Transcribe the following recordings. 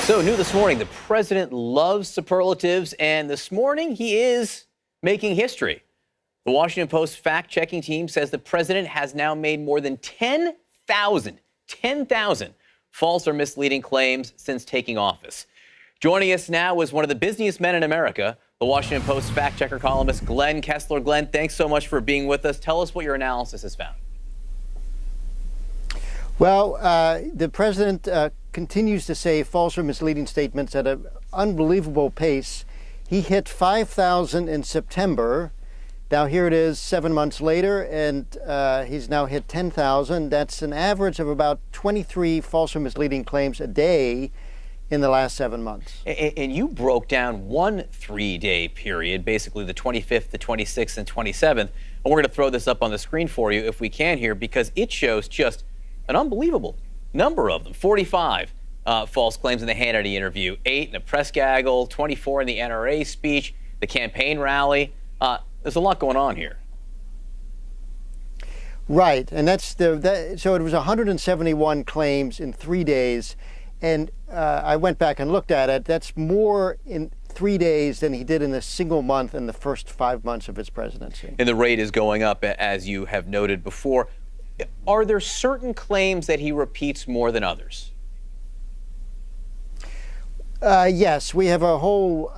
So new this morning, the president loves superlatives, and this morning he is making history. The Washington Post fact-checking team says the president has now made more than 10,000 false or misleading claims since taking office. Joining us now is one of the busiest men in America, the Washington Post fact-checker columnist Glenn Kessler. Glenn, thanks so much for being with us. Tell us what your analysis has found. Well, the president continues to say false or misleading statements at an unbelievable pace. He hit 5,000 in September. Now here it is 7 months later, and he's now hit 10,000. That's an average of about 23 false or misleading claims a day in the last 7 months. And you broke down one 3-day period, basically the 25th, the 26th, and 27th. And we're going to throw this up on the screen for you if we can here, because it shows just an unbelievable number of them. 45 false claims in the Hannity interview, 8 in a press gaggle, 24 in the NRA speech, the campaign rally. There's a lot going on here. Right, and so it was 171 claims in 3 days, and I went back and looked at it. That's more in 3 days than he did in a single month in the first 5 months of his presidency. And the rate is going up, as you have noted before. Are there certain claims that he repeats more than others? Yes, we have a whole.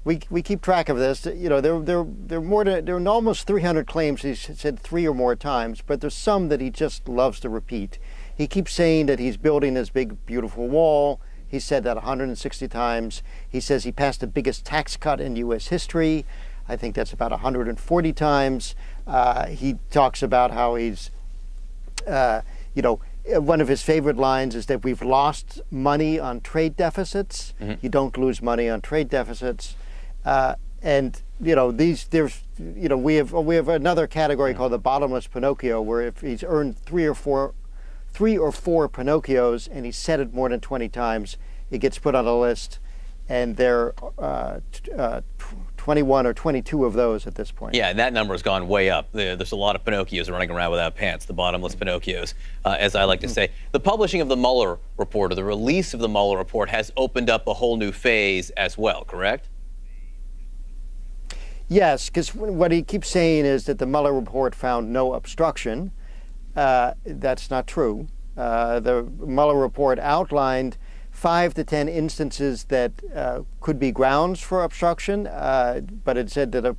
We keep track of this. You know, there are almost 300 claims he's said 3 or more times, but there's some that he just loves to repeat. He keeps saying that he's building this big, beautiful wall. He said that 160 times. He says he passed the biggest tax cut in U.S. history. I think that's about 140 times. He talks about how he's, one of his favorite lines is that we've lost money on trade deficits. Mm-hmm. You don't lose money on trade deficits. And we have another category called the bottomless Pinocchio, where if he's earned three or four Pinocchios and he's said it more than 20 times, it gets put on a list, and there are 21 or 22 of those at this point. Yeah, and that number has gone way up. There's a lot of Pinocchios running around without pants, the bottomless Pinocchios, as I like to say. The publishing of the Mueller report, or the release of the Mueller report, has opened up a whole new phase as well, correct? Yes, because what he keeps saying is that the Mueller report found no obstruction. That's not true. The Mueller report outlined 5 to 10 instances that could be grounds for obstruction, but it said that a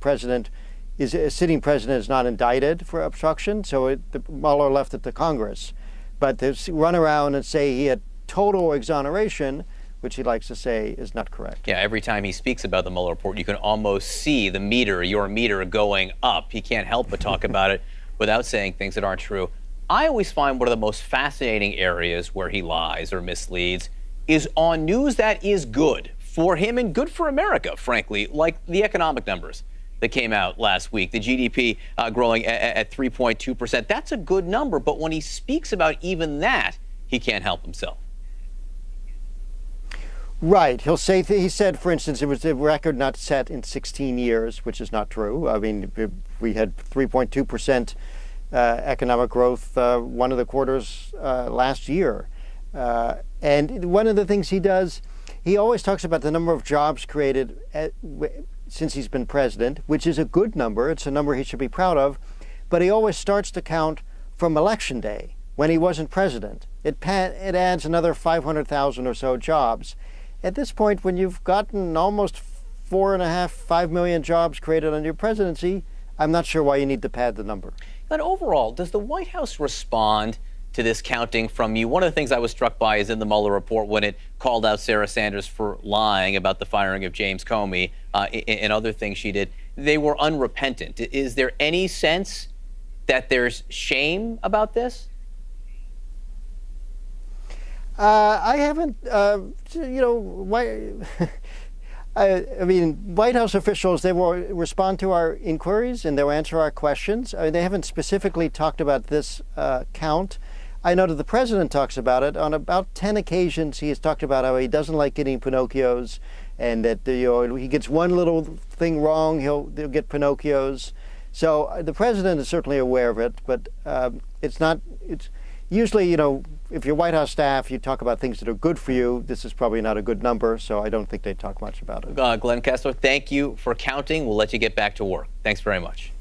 sitting president is not indicted for obstruction, so the Mueller left it to Congress. But to run around and say he had total exoneration, which he likes to say, is not correct. Yeah, every time he speaks about the Mueller report, you can almost see your meter going up. He can't help but talk about it without saying things that aren't true. I always find one of the most fascinating areas where he lies or misleads is on news that is good for him and good for America, frankly, like the economic numbers that came out last week. The GDP growing at 3.2%. That's a good number, but when he speaks about even that, he can't help himself. Right. He'll say, he said, for instance, it was a record not set in 16 years, which is not true. I mean, we had 3.2% economic growth one of the quarters last year. And one of the things he does, he always talks about the number of jobs created since he's been president, which is a good number. It's a number he should be proud of. But he always starts to count from Election Day, when he wasn't president. It adds another 500,000 or so jobs. At this point, when you've gotten almost 5 million jobs created under your presidency, I'm not sure why you need to pad the number. But overall, does the White House respond to this counting from you? One of the things I was struck by is in the Mueller report when it called out Sarah Sanders for lying about the firing of James Comey and other things she did. They were unrepentant. Is there any sense that there's shame about this? I haven't, I mean, White House officials, they will respond to our inquiries and they'll answer our questions. I mean, they haven't specifically talked about this count. I know that the president talks about it. On about 10 occasions, he has talked about how he doesn't like getting Pinocchios, and that he gets one little thing wrong, they'll get Pinocchios. So the president is certainly aware of it, but usually, if you're White House staff, you talk about things that are good for you. This is probably not a good number, so I don't think they talk much about it. Glenn Kessler, thank you for counting. We'll let you get back to work. Thanks very much.